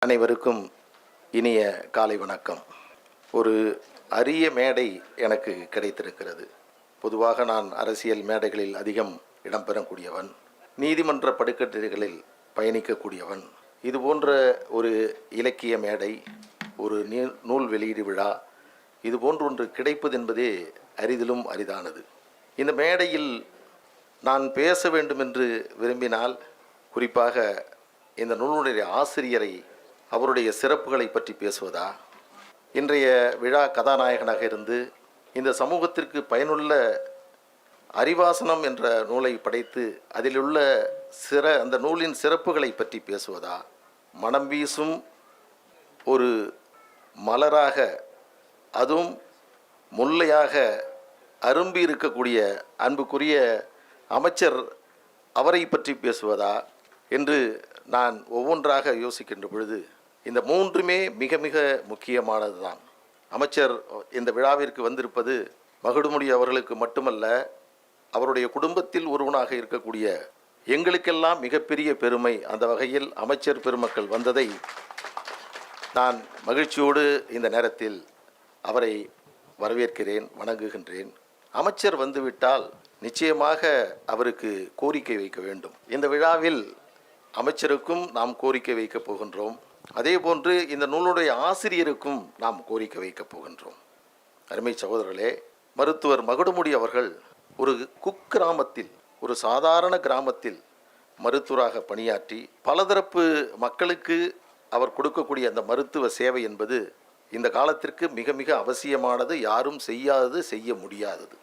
அனைவருக்கும் இனிய காலை வணக்கம். ஒரு அரிய மேடை எனக்கு கிடைத்திருக்கிறது. பொதுவாக நான் அரசியல் மேடைகளில் அதிகம் இடம்பெறக்கூடியவன், நீதிமன்ற படுக்கட்டுகளில் பயணிக்கக்கூடியவன். இது போன்ற ஒரு இலக்கிய மேடை, ஒரு நூல் வெளியீடு விழா, இது போன்ற ஒன்று கிடைப்பது என்பதே அரிதிலும் அரிதானது. இந்த மேடையில் நான் பேச வேண்டும் என்று விரும்பினால் குறிப்பாக இந்த நூலுடைய ஆசிரியரை, அவருடைய சிறப்புகளை பற்றி பேசுவதா, இன்றைய விழா கதாநாயகனாக இருந்து இந்த சமூகத்திற்கு பயனுள்ள அறிவாசனம் என்ற நூலை படைத்து அதிலுள்ள அந்த நூலின் சிறப்புகளை பற்றி பேசுவதா, மனம் வீசும் ஒரு மலராக அதுவும் முல்லையாக அரும்பி இருக்கக்கூடிய அன்புக்குரிய அமைச்சர் அவரை பற்றி பேசுவதா என்று நான் ஒவ்வொன்றாக யோசிக்கின்ற பொழுது இந்த மூன்றுமே மிக மிக முக்கியமானது தான். அமைச்சர் இந்த விழாவிற்கு வந்திருப்பது மகுடமுடி அவர்களுக்கு மட்டுமல்ல, அவருடைய குடும்பத்தில் ஒருவனாக இருக்கக்கூடிய எங்களுக்கெல்லாம் மிகப்பெரிய பெருமை. அந்த வகையில் அமைச்சர் பெருமக்கள் வந்ததை நான் மகிழ்ச்சியோடு இந்த நேரத்தில் அவரை வரவேற்கிறேன், வணங்குகின்றேன். அமைச்சர் வந்துவிட்டால் நிச்சயமாக அவருக்கு கோரிக்கை வைக்க வேண்டும். இந்த விழாவில் அமைச்சருக்கும் நாம் கோரிக்கை வைக்கப் போகின்றோம். அதே போன்று இந்த நூலுடைய ஆசிரியருக்கும் நாம் கோரிக்கை வைக்கப் போகின்றோம். அருமை சகோதரர்களே, மருத்துவர் மகுடமுடி அவர்கள் ஒரு குக்கிராமத்தில், ஒரு சாதாரண கிராமத்தில் மருத்துவராக பணியாற்றி பலதரப்பு மக்களுக்கு அவர் கொடுக்கக்கூடிய அந்த மருத்துவ சேவை என்பது இந்த காலத்திற்கு மிக மிக அவசியமானது, யாரும் செய்யாதது, செய்ய முடியாதது.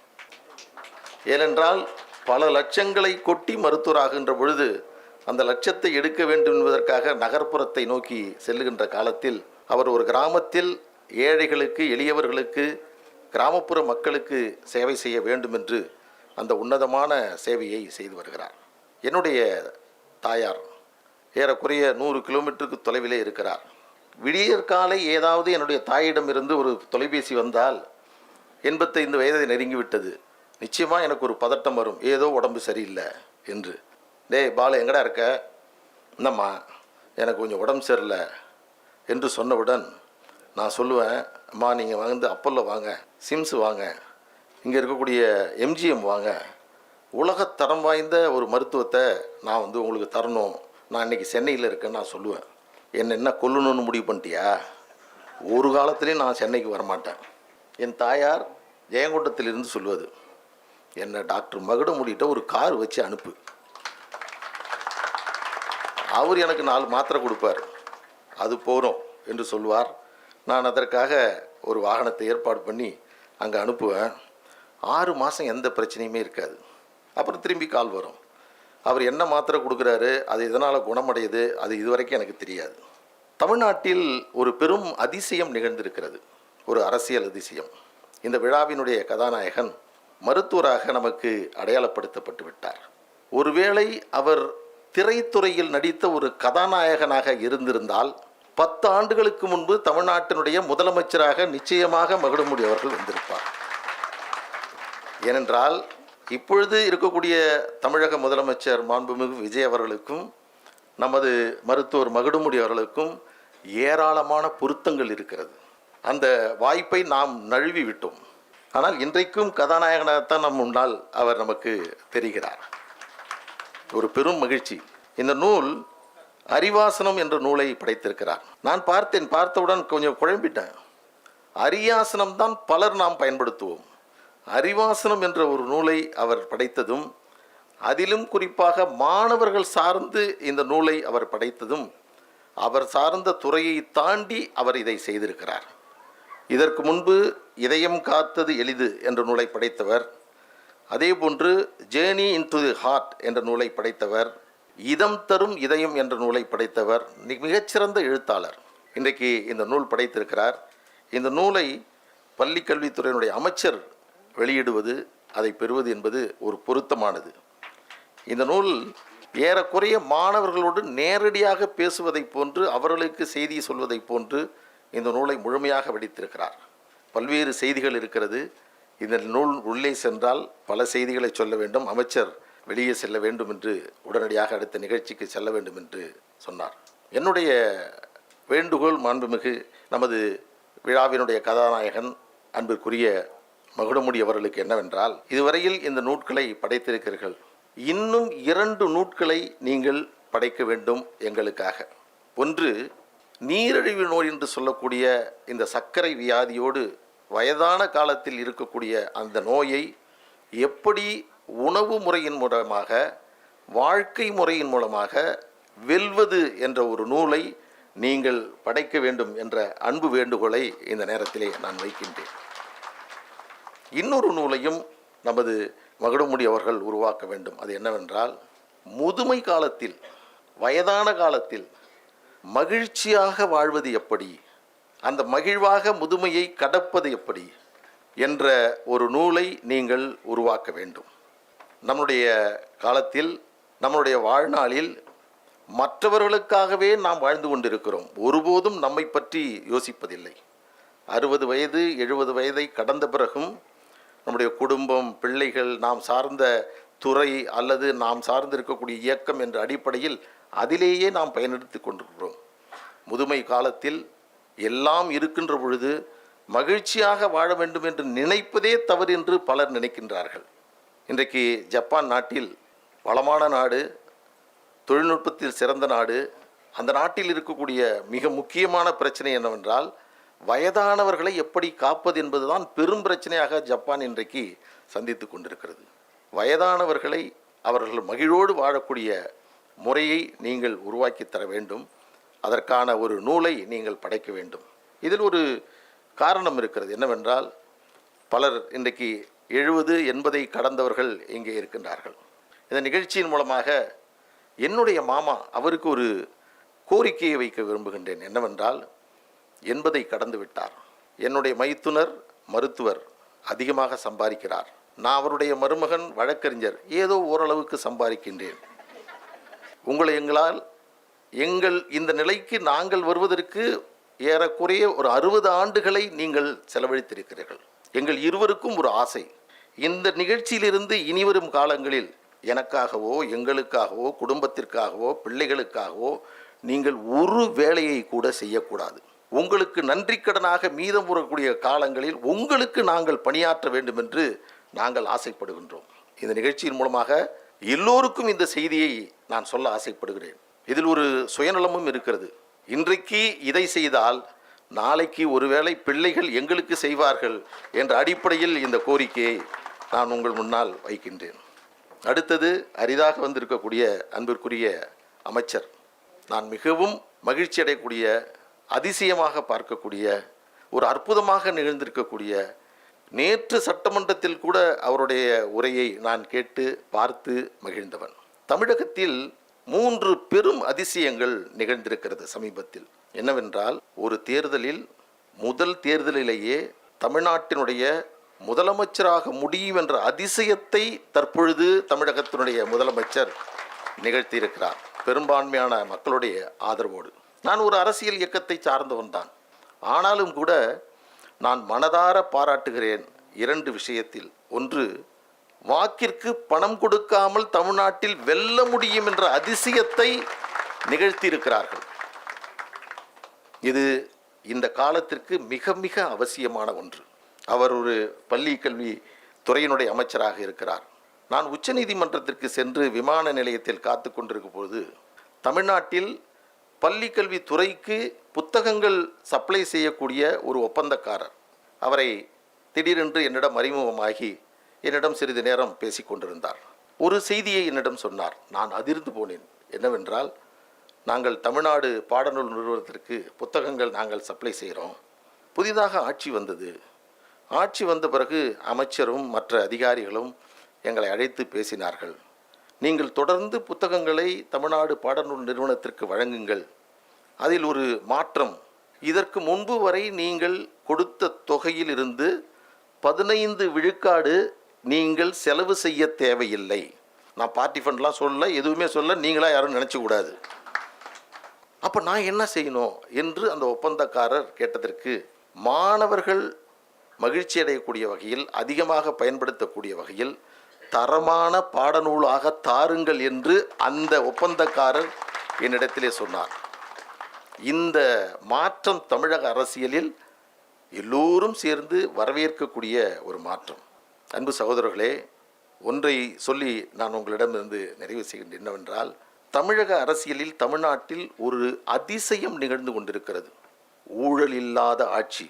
ஏனென்றால் பல லட்சங்களை கொட்டி மருத்துவராகின்ற பொழுது அந்த லட்சத்தை எடுக்க வேண்டும் என்பதற்காக நகர்ப்புறத்தை நோக்கி செல்லுகின்ற காலத்தில் அவர் ஒரு கிராமத்தில் ஏழைகளுக்கு, எளியவர்களுக்கு, கிராமப்புற மக்களுக்கு சேவை செய்ய வேண்டும் என்று அந்த உன்னதமான சேவையை செய்து வருகிறார். என்னுடைய தாயார் ஏறக்குறைய 100 கிலோமீட்டருக்கு தொலைவிலே இருக்கிறார். விடியற்காலை ஏதாவது என்னுடைய தாயிடமிருந்து ஒரு தொலைபேசி வந்தால் 85 வயதை நெருங்கிவிட்டது, நிச்சயமாக எனக்கு ஒரு பதட்டம் வரும், ஏதோ உடம்பு சரியில்லை என்று. டேய் பாலு, எங்கடா இருக்க? என்னம்மா, எனக்கு கொஞ்சம் உடம்பு சரியில்லை என்று சொன்னவுடன் நான் சொல்லுவேன், அம்மா நீங்கள் வந்து அப்போல்லோ வாங்க, சிம்ஸ் வாங்க, இங்கே இருக்கக்கூடிய எம்ஜிஎம் வாங்க, உலகத்தரம் வாய்ந்த ஒரு மருத்துவத்தை நான் வந்து உங்களுக்கு தரணும், நான் இன்றைக்கி சென்னையில் இருக்கேன்னு நான் சொல்லுவேன். என்ன கொல்லணும்னு முடிவு பண்ணிட்டியா? ஒரு காலத்துலேயும் நான் சென்னைக்கு வரமாட்டேன். என் தாயார் ஜெயங்கொண்டத்திலிருந்து சொல்லுவது, என்னை டாக்டர் மகுடமுடிகிட்ட ஒரு கார் வச்சு அனுப்பு, அவர் எனக்கு 4 மாத்திரை கொடுப்பார், அது போகிறோம் என்று சொல்லுவார். நான் அதற்காக ஒரு வாகனத்தை ஏற்பாடு பண்ணி அங்கே அனுப்புவேன். 6 மாதம் எந்த பிரச்சனையுமே இருக்காது. அப்புறம் திரும்பி கால் வரும், அவர் என்ன மாத்திரை கொடுக்குறாரு, அது இதனால் குணமடையுது, அது இதுவரைக்கும் எனக்கு தெரியாது. தமிழ்நாட்டில் ஒரு பெரும் அதிசயம் நிகழ்ந்திருக்கிறது, ஒரு அரசியல் அதிசயம். இந்த விழாவினுடைய கதாநாயகன் மருத்துவராக நமக்கு அடையாளப்படுத்தப்பட்டு விட்டார். ஒருவேளை அவர் திரைத்துறையில் நடித்த ஒரு கதாநாயகனாக இருந்திருந்தால் 10 ஆண்டுகளுக்கு முன்பு தமிழ்நாட்டினுடைய முதலமைச்சராக நிச்சயமாக மகுடமுடி அவர்கள் வந்திருப்பார். ஏனென்றால் இப்பொழுது இருக்கக்கூடிய தமிழக முதலமைச்சர் மாண்புமிகு விஜய் அவர்களுக்கும் நமது மருத்துவர் மகுடமுடி அவர்களுக்கும் ஏராளமான பொருத்தங்கள் இருக்கிறது. அந்த வாய்ப்பை நாம் நழுவி விட்டோம். ஆனால் இன்றைக்கும் கதாநாயகனாகத்தான் நம் முன்னால் அவர் நமக்கு தெரிகிறார். ஒரு பெரும் மகிழ்ச்சி. இந்த நூல் அறிவாசனம் என்ற நூலை படைத்திருக்கிறார். நான் பார்த்தவுடன் கொஞ்சம் குழம்பிட்டேன். அரியாசனம் தான் பலர் நாம் பயன்படுத்துவோம். அறிவாசனம் என்ற ஒரு நூலை அவர் படைத்ததும், அதிலும் குறிப்பாக மாணவர்கள் சார்ந்து இந்த நூலை அவர் படைத்ததும், அவர் சார்ந்த துறையை தாண்டி அவர் இதை செய்திருக்கிறார். இதற்கு முன்பு இதயம் காத்தது எளிது என்ற நூலை படைத்தவர், அதே போன்று ஜேர்னி இன்டு தி ஹார்ட் என்ற நூலை படைத்தவர், இதம் தரும் இதயம் என்ற நூலை படைத்தவர், மிகச்சிறந்த எழுத்தாளர். இன்றைக்கு இந்த நூல் படைத்திருக்கிறார். இந்த நூலை பள்ளி கல்வித்துறையினுடைய அமைச்சர் வெளியிடுவது, அதை பெறுவது என்பது ஒரு பொருத்தமானது. இந்த நூல் ஏறக்குறைய மாணவர்களோடு நேரடியாக பேசுவதைப் போன்று, அவர்களுக்கு செய்தி சொல்வதைப் போன்று இந்த நூலை முழுமையாக வடித்திருக்கிறார். பல்வேறு செய்திகள் இருக்கிறது. இந்த நூல் உள்ளே சென்றால் பல செய்திகளை சொல்ல வேண்டும். அமைச்சர் வெளியே செல்ல வேண்டும் என்று, உடனடியாக அடுத்த நிகழ்ச்சிக்கு செல்ல வேண்டும் என்று சொன்னார். என்னுடைய வேண்டுகோள் மாண்புமிகு நமது விழாவினுடைய கதாநாயகன் அன்பிற்குரிய மகுடமுடி அவர்களுக்கு என்னவென்றால், இதுவரையில் இந்த நூட்களை படைத்திருக்கிறீர்கள், இன்னும் 2 நூட்களை நீங்கள் படைக்க வேண்டும் எங்களுக்காக. ஒன்று, நீரிழிவு நோய் என்று சொல்லக்கூடிய இந்த சர்க்கரை வியாதியோடு வயதான காலத்தில் இருக்கக்கூடிய அந்த நோயை எப்படி உணவு முறையின் மூலமாக, வாழ்க்கை முறையின் மூலமாக வெல்வது என்ற ஒரு நூலை நீங்கள் படைக்க வேண்டும் என்ற அன்பு வேண்டுகோளை இந்த நேரத்திலே நான் வைக்கின்றேன். இன்னொரு நூலையும் நமது மகுடமுடி அவர்கள் உருவாக்க வேண்டும். அது என்னவென்றால், முதுமை காலத்தில், வயதான காலத்தில் மகிழ்ச்சியாக வாழ்வது எப்படி, அந்த மகிழ்வாக முதுமையை கடப்பது எப்படி என்ற ஒரு நூலை நீங்கள் உருவாக்க வேண்டும். நம்முடைய காலத்தில், நம்முடைய வாழ்நாளில் மற்றவர்களுக்காகவே நாம் வாழ்ந்து கொண்டிருக்கிறோம். ஒருபோதும் நம்மை பற்றி யோசிப்பதில்லை. 60 வயது 70 வயதை கடந்த பிறகும் நம்முடைய குடும்பம், பிள்ளைகள், நாம் சார்ந்த துறை அல்லது நாம் சார்ந்திருக்கக்கூடிய இயக்கம் என்ற அடிப்படையில் அதிலேயே நாம் பயனெடுத்து கொண்டிருக்கிறோம். முதுமை காலத்தில் எல்லாம் இருக்கின்ற பொழுது மகிழ்ச்சியாக வாழ வேண்டும் என்று நினைப்பதே தவறு என்று பலர் நினைக்கின்றார்கள். இன்றைக்கு ஜப்பான் நாட்டில் வளமான நாடு, தொழில்நுட்பத்தில் சிறந்த நாடு. அந்த நாட்டில் இருக்கக்கூடிய மிக முக்கியமான பிரச்சனை என்னவென்றால், வயதானவர்களை எப்படி காப்பது என்பதுதான் பெரும் பிரச்சனையாக ஜப்பான் இன்றைக்கு சந்தித்து கொண்டிருக்கிறது. வயதானவர்களை அவர்கள் மகிழ்வோடு வாழக்கூடிய முறையை நீங்கள் உருவாக்கி தர வேண்டும். அதற்கான ஒரு நூலை நீங்கள் படைக்க வேண்டும். இதில் ஒரு காரணம் இருக்கிறது. என்னவென்றால், பலர் இன்றைக்கு 70 80 கடந்தவர்கள் இங்கே இருக்கின்றார்கள். இந்த நிகழ்ச்சியின் மூலமாக என்னுடைய மாமா அவருக்கு ஒரு கோரிக்கையை வைக்க விரும்புகின்றேன். என்னவென்றால், 80 கடந்து விட்டார். என்னுடைய மைத்துனர் மருத்துவர், அதிகமாக சம்பாதிக்கிறார். நான் அவருடைய மருமகன் வழக்கறிஞர், ஏதோ ஓரளவுக்கு சம்பாதிக்கின்றேன். உங்களை எங்கள் இந்த நிலைக்கு நாங்கள் வருவதற்கு ஏறக்குறைய ஒரு 60 ஆண்டுகளை நீங்கள் செலவழித்திருக்கிறீர்கள். எங்கள் இருவருக்கும் ஒரு ஆசை, இந்த நிகழ்ச்சியிலிருந்து இனிவரும் காலங்களில் எனக்காகவோ, எங்களுக்காகவோ, குடும்பத்திற்காகவோ, பிள்ளைகளுக்காகவோ நீங்கள் ஒரு வேலையை கூட செய்யக்கூடாது. உங்களுக்கு நன்றிக்கடனாக மீதம் வரக்கூடிய காலங்களில் உங்களுக்கு நாங்கள் பணியாற்ற வேண்டும் என்று நாங்கள் ஆசைப்படுகின்றோம். இந்த நிகழ்ச்சியின் மூலமாக எல்லோருக்கும் இந்த செய்தியை நான் சொல்ல ஆசைப்படுகிறேன். இதில் ஒரு சுயநலமும் இருக்கிறது. இன்றைக்கு இதை செய்தால் நாளைக்கு ஒருவேளை பிள்ளைகள் எங்களுக்கு செய்வார்கள் என்ற அடிப்படையில் இந்த கோரிக்கையை நான் உங்கள் முன்னால் வைக்கின்றேன். அடுத்தது, அரிதாக வந்திருக்கக்கூடிய அன்பிற்குரிய அமைச்சர், நான் மிகவும் மகிழ்ச்சி அடையக்கூடிய, அதிசயமாக பார்க்கக்கூடிய, ஒரு அற்புதமாக நிகழ்ந்திருக்கக்கூடிய, நேற்று சட்டமன்றத்தில் கூட அவருடைய உரையை நான் கேட்டு பார்த்து மகிழ்ந்தவன். தமிழகத்தில் 3 பெரும் அதிசயங்கள் நிகழ்ந்திருக்கிறது சமீபத்தில். என்னவென்றால், ஒரு தேர்தலில், முதல் தேர்தலிலேயே தமிழ்நாட்டினுடைய முதலமைச்சராக முடியும் என்ற அதிசயத்தை தற்பொழுது தமிழகத்தினுடைய முதலமைச்சர் நிகழ்த்தியிருக்கிறார், பெரும்பான்மையான மக்களுடைய ஆதரவோடு. நான் ஒரு அரசியல் இயக்கத்தை சார்ந்தவன் தான். ஆனாலும் கூட நான் மனதார பாராட்டுகிறேன் 2 விஷயத்தில். ஒன்று, வாக்கிற்கு பணம் கொடுக்காமல் தமிழ்நாட்டில் வெல்ல முடியும் என்ற அதிசயத்தை நிகழ்த்தியிருக்கிறார்கள். இது இந்த காலத்திற்கு மிக மிக அவசியமான ஒன்று. அவர் ஒரு பள்ளி கல்வி துறையினுடைய அமைச்சராக இருக்கிறார். நான் உச்சநீதிமன்றத்திற்கு சென்று விமான நிலையத்தில் காத்து கொண்டிருக்கும் போது, தமிழ்நாட்டில் பள்ளி கல்வி துறைக்கு புத்தகங்கள் சப்ளை செய்யக்கூடிய ஒரு ஒப்பந்தக்காரர் அவரை திடீரென்று என்னிடம் அறிமுகமாகி என்னிடம் சிறிது நேரம் பேசி கொண்டிருந்தார். ஒரு செய்தியை என்னிடம் சொன்னார். நான் அதிர்ந்து போனேன். என்னவென்றால், நாங்கள் தமிழ்நாடு பாடநூல் நிறுவனத்திற்கு புத்தகங்கள் நாங்கள் சப்ளை செய்கிறோம். புதிதாக ஆட்சி வந்தது. ஆட்சி வந்த பிறகு அமைச்சரும் மற்ற அதிகாரிகளும் எங்களை அழைத்து பேசினார்கள். நீங்கள் தொடர்ந்து புத்தகங்களை தமிழ்நாடு பாடநூல் நிறுவனத்திற்கு வழங்குங்கள். அதில் ஒரு மாற்றம், இதற்கு முன்பு வரை நீங்கள் கொடுத்த தொகையில் இருந்து 15 விழுக்காடு நீங்கள் செலவு செய்ய தேவையில்லை. நான் பார்ட்டி ஃபண்ட்லாம் சொல்ல, எதுவுமே சொல்ல, நீங்களாக யாரும் நினச்சக்கூடாது. அப்போ நான் என்ன செய்யணும் என்று அந்த ஒப்பந்தக்காரர் கேட்டதற்கு, மாணவர்கள் மகிழ்ச்சி அடையக்கூடிய வகையில், அதிகமாக பயன்படுத்தக்கூடிய வகையில் தரமான பாடநூலாக தாருங்கள் என்று அந்த ஒப்பந்தக்காரர் என்னிடத்திலே சொன்னார். இந்த மாற்றம் தமிழக அரசியலில் எல்லோரும் சேர்ந்து வரவேற்கக்கூடிய ஒரு மாற்றம். அன்பு சகோதரர்களே, ஒன்றை சொல்லி நான் உங்களிடமிருந்து நிறைவு செய்கின்றேன். என்னவென்றால், தமிழக அரசியலில் தமிழ்நாட்டில் ஒரு அதிசயம் நிகழ்ந்து கொண்டிருக்கிறது. ஊழல் இல்லாத ஆட்சி.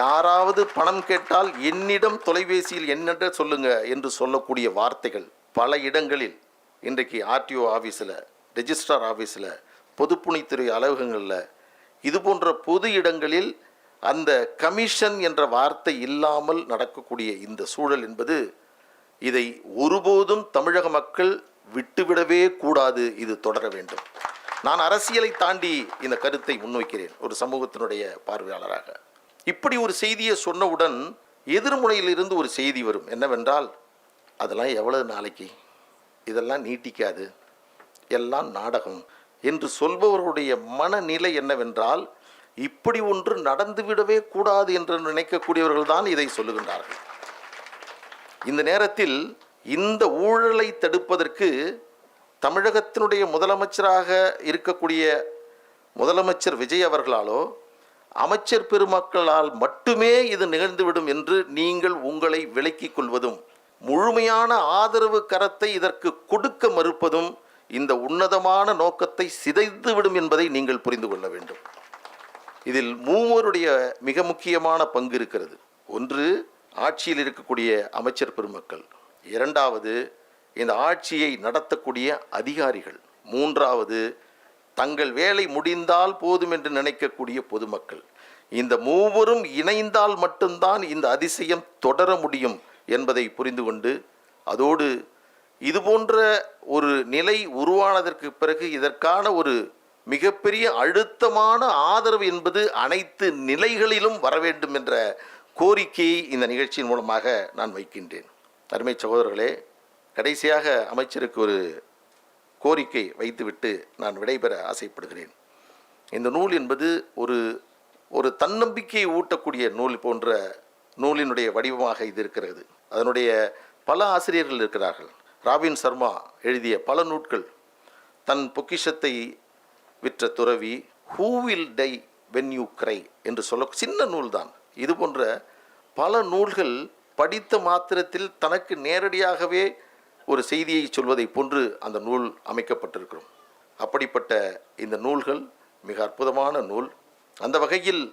யாராவது பணம் கேட்டால் என்னிடம் தொலைபேசியில் என்னென்று சொல்லுங்க என்று சொல்லக்கூடிய வார்த்தைகள் பல இடங்களில் இன்றைக்கு ஆர்டிஓ ஆஃபீஸில், ரெஜிஸ்ட்ரார் ஆஃபீஸில், பொதுப்பணித்துறை அலுவலகங்களில், இது போன்ற பொது இடங்களில் அந்த கமிஷன் என்ற வார்த்தை இல்லாமல் நடக்கக்கூடிய இந்த சூழல் என்பது, இதை ஒருபோதும் தமிழக மக்கள் விட்டுவிடவே கூடாது. இது தொடர வேண்டும். நான் அரசியலை தாண்டி இந்த கருத்தை முன்வைக்கிறேன் ஒரு சமூகத்தினுடைய பார்வையாளராக. இப்படி ஒரு செய்தியை சொன்னவுடன் எதிர்முனையிலிருந்து ஒரு செய்தி வரும். என்னவென்றால், அதெல்லாம் எவ்வளவு நாளைக்கு, இதெல்லாம் நீட்டிக்காது, எல்லாம் நாடகம் என்று சொல்பவர்களுடைய மனநிலை என்னவென்றால், இப்படி ஒன்று நடந்துவிடவே கூடாது என்று நினைக்கக்கூடியவர்கள் தான் இதை சொல்லுகின்றார்கள். இந்த நேரத்தில் இந்த ஊழலை தடுப்பதற்கு தமிழகத்தினுடைய முதலமைச்சராக இருக்கக்கூடிய முதலமைச்சர் விஜய் அவர்களாலோ அமைச்சர் பெருமக்களால் மட்டுமே இது நிகழ்ந்துவிடும் என்று நீங்கள் உங்களை விலக்கிக் கொள்வதும், முழுமையான ஆதரவு கரத்தை இதற்கு கொடுக்க மறுப்பதும் இந்த உன்னதமான நோக்கத்தை சிதைத்துவிடும் என்பதை நீங்கள் புரிந்து கொள்ள வேண்டும். இதில் மூவருடைய மிக முக்கியமான பங்கு இருக்கிறது. ஒன்று, ஆட்சியில் இருக்கக்கூடிய அமைச்சர் பெருமக்கள். இரண்டாவது, இந்த ஆட்சியை நடத்தக்கூடிய அதிகாரிகள். மூன்றாவது, தங்கள் வேலை முடிந்தால் போதும் என்று நினைக்கக்கூடிய பொதுமக்கள். இந்த மூவரும் இணைந்தால் மட்டும்தான் இந்த அதிசயம் தொடர முடியும் என்பதை புரிந்து கொண்டு, அதோடு இதுபோன்ற ஒரு நிலை உருவானதற்கு பிறகு இதற்கான ஒரு மிகப்பெரிய அழுத்தமான ஆதரவு என்பது அனைத்து நிலைகளிலும் வர வேண்டும் என்ற கோரிக்கையை இந்த நிகழ்ச்சியின் மூலமாக நான் வைக்கின்றேன். அருமை சகோதரர்களே, கடைசியாக அமைச்சருக்கு ஒரு கோரிக்கை வைத்துவிட்டு நான் விடைபெற ஆசைப்படுகிறேன். இந்த நூல் என்பது ஒரு தன்னம்பிக்கையை ஊட்டக்கூடிய நூல் போன்ற நூலினுடைய வடிவமாக இது இருக்கிறது. அதனுடைய பல ஆசிரியர்கள் இருக்கிறார்கள். ராபின் சர்மா எழுதிய பல நூல்கள், தன் பொக்கிஷத்தை விற்ற துறவி, who will die when you cry என்று சொல்ல சின்ன நூல் தான். இது போன்ற பல நூல்கள் படித்த மாத்திரத்தில் தனக்கு நேரடியாகவே ஒரு செய்தியை சொல்வதை போன்று அந்த நூல் அமைக்கப்பட்டிருக்கிறோம். அப்படிப்பட்ட இந்த நூல்கள் மிக அற்புதமான நூல். அந்த வகையில்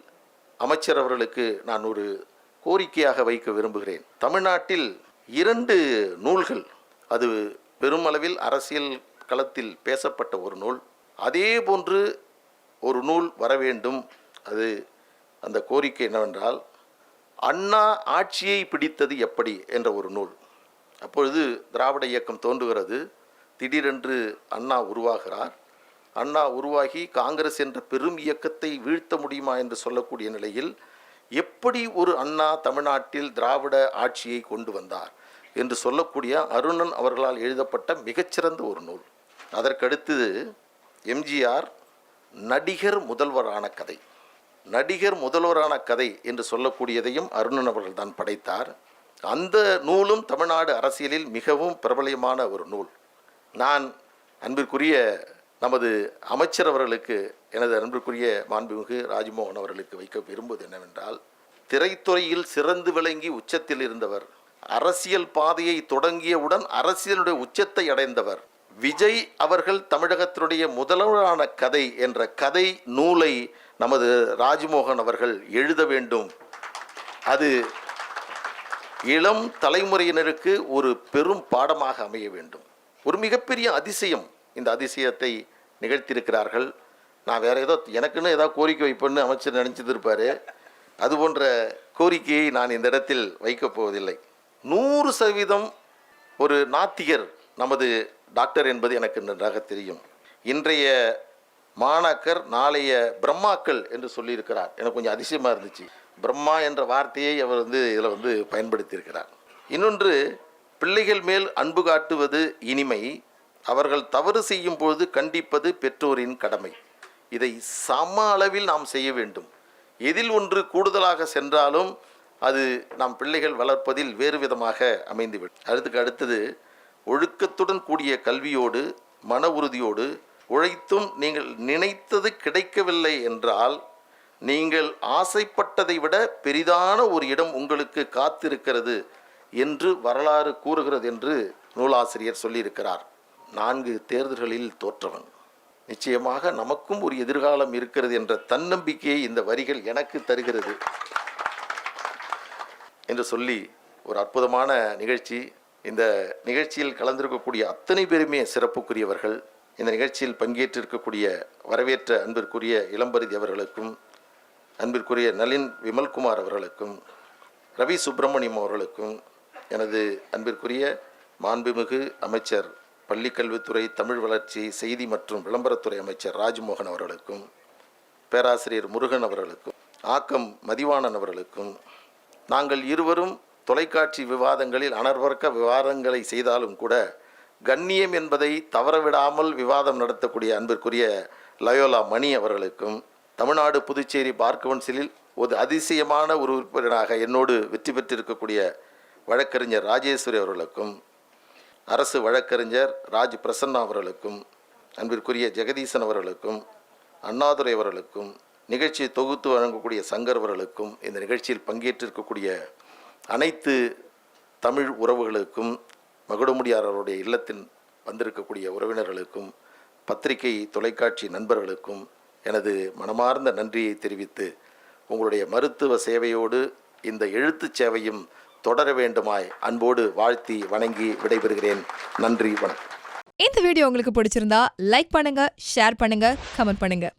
அமைச்சர் அவர்களுக்கு நான் ஒரு கோரிக்கையாக வைக்க விரும்புகிறேன். தமிழ்நாட்டில் 2 நூல்கள், அது பெருமளவில் அரசியல் களத்தில் பேசப்பட்ட ஒரு நூல், அதே போன்று ஒரு நூல் வர வேண்டும். அந்த கோரிக்கை என்னவென்றால், அண்ணா ஆட்சியை பிடித்தது எப்படி என்ற ஒரு நூல். அப்பொழுது திராவிட இயக்கம் தோன்றுகிறது. திடீரென்று அண்ணா உருவாகிறார். அண்ணா உருவாகி காங்கிரஸ் என்ற பெரும் இயக்கத்தை வீழ்த்த முடியுமா என்று சொல்லக்கூடிய நிலையில், எப்படி ஒரு அண்ணா தமிழ்நாட்டில் திராவிட ஆட்சியை கொண்டு வந்தார் என்று சொல்லக்கூடிய அருணன் அவர்களால் எழுதப்பட்ட மிகச்சிறந்த ஒரு நூல். அதற்கடுத்தது எம்ஜிஆர் நடிகர் முதல்வரான கதை. நடிகர் முதல்வரான கதை என்று சொல்லக்கூடியதையும் அருணன் அவர்கள் தான் படைத்தார். அந்த நூலும் தமிழ்நாடு அரசியலில் மிகவும் பிரபலமான ஒரு நூல். நான் அன்பிற்குரிய நமது அமைச்சர் அவர்களுக்கு, எனது அன்பிற்குரிய மாண்புமிகு ராஜ்மோகன் அவர்களுக்கு வைக்க விரும்புவது என்னவென்றால், திரைத்துறையில் சிறந்து விளங்கி உச்சத்தில் இருந்தவர், அரசியல் பாதையை தொடங்கியவுடன் அரசியலுடைய உச்சத்தை அடைந்தவர் விஜய் அவர்கள் தமிழகத்தினுடைய முதல்வரான கதை என்ற கதை நூலை நமது ராஜ்மோகன் அவர்கள் எழுத வேண்டும். அது இளம் தலைமுறையினருக்கு ஒரு பெரும் பாடமாக அமைய வேண்டும். ஒரு மிகப்பெரிய அதிசயம், இந்த அதிசயத்தை நிகழ்த்தியிருக்கிறார்கள். நான் வேறு எனக்குன்னு ஏதாவது கோரிக்கை வைப்பேன்னு அமைச்சர் நினச்சிட்டு இருப்பார். அது போன்ற கோரிக்கையை நான் இந்த இடத்தில் வைக்கப் போவதில்லை. 100% ஒரு நாத்திகர் நமது டாக்டர் என்பது எனக்கு நன்றாக தெரியும். இன்றைய மாணாக்கர் நாளைய பிரம்மாக்கள் என்று சொல்லியிருக்கிறார். எனக்கு கொஞ்சம் அதிசயமாக இருந்துச்சு. பிரம்மா என்ற வார்த்தையை அவர் இதில் பயன்படுத்தியிருக்கிறார். இன்னொன்று, பிள்ளைகள் மேல் அன்பு காட்டுவது இனிமை, அவர்கள் தவறு செய்யும் பொழுது கண்டிப்பது பெற்றோரின் கடமை. இதை சம அளவில் நாம் செய்ய வேண்டும். எதில் ஒன்று கூடுதலாக சென்றாலும் அது நாம் பிள்ளைகள் வளர்ப்பதில் வேறு விதமாக அமைந்துவிடும். அடுத்தது, ஒழுக்கத்துடன் கூடிய கல்வியோடு மன உறுதியோடு உழைத்தும் நீங்கள் நினைத்தது கிடைக்கவில்லை என்றால் நீங்கள் ஆசைப்பட்டதை விட பெரிதான ஒரு இடம் உங்களுக்கு காத்திருக்கிறது என்று வரலாறு கூறுகிறது என்று நூலாசிரியர் சொல்லியிருக்கிறார். 4 தேர்தல்களில் தோற்றவன். நிச்சயமாக நமக்கும் ஒரு எதிர்காலம் இருக்கிறது என்ற தன்னம்பிக்கையை இந்த வரிகள் எனக்கு தருகிறது என்று சொல்லி ஒரு அற்புதமான நிகழ்ச்சி. இந்த நிகழ்ச்சியில் கலந்திருக்கக்கூடிய அத்தனை பேருமே சிறப்புக்குரியவர்கள். இந்த நிகழ்ச்சியில் பங்கேற்றிருக்கக்கூடிய வரவேற்ற அன்பிற்குரிய இளம்பரிதி அவர்களுக்கும், அன்பிற்குரிய நளின் விமல்குமார் அவர்களுக்கும், ரவி சுப்பிரமணியம் அவர்களுக்கும், எனது அன்பிற்குரிய மாண்புமிகு அமைச்சர் பள்ளிக்கல்வித்துறை, தமிழ் வளர்ச்சி, செய்தி மற்றும் விளம்பரத்துறை அமைச்சர் ராஜ்மோகன் அவர்களுக்கும், பேராசிரியர் முருகன் அவர்களுக்கும், ஆக்கம் மதிவாணன் அவர்களுக்கும், நாங்கள் இருவரும் தொலைக்காட்சி விவாதங்களில் அனர்வர்க்க விவாதங்களை செய்தாலும் கூட கண்ணியம் என்பதை தவறவிடாமல் விவாதம் நடத்தக்கூடிய அன்பிற்குரிய லயோலா மணி அவர்களுக்கும், தமிழ்நாடு புதுச்சேரி பார் கவுன்சிலில் ஒரு அதிசயமான ஒரு உறுப்பினராக என்னோடு வெற்றி பெற்றிருக்கக்கூடிய வழக்கறிஞர் ராஜேஸ்வரி அவர்களுக்கும், அரசு வழக்கறிஞர் ராஜ் பிரசன்னா அவர்களுக்கும், அன்பிற்குரிய ஜெகதீசன் அவர்களுக்கும், அண்ணாதுரை அவர்களுக்கும், நிகழ்ச்சியை தொகுத்து வழங்கக்கூடிய சங்கர் அவர்களுக்கும், இந்த நிகழ்ச்சியில் பங்கேற்றிருக்கக்கூடிய அனைத்து தமிழ் உறவுகளுக்கும், மகுடமுடியார் அவருடைய இல்லத்தில் வந்திருக்கக்கூடிய உறவினர்களுக்கும், பத்திரிகை தொலைக்காட்சி நண்பர்களுக்கும் எனது மனமார்ந்த நன்றியை தெரிவித்து, உங்களுடைய மருத்துவ சேவையோடு இந்த எழுத்துச் சேவையும் தொடர வேண்டுமாய் அன்போடு வாழ்த்தி வணங்கி விடைபெறுகிறேன். நன்றி, வணக்கம். இந்த வீடியோ உங்களுக்கு பிடிச்சிருந்தா லைக் பண்ணுங்க, ஷேர் பண்ணுங்க, கமெண்ட் பண்ணுங்க.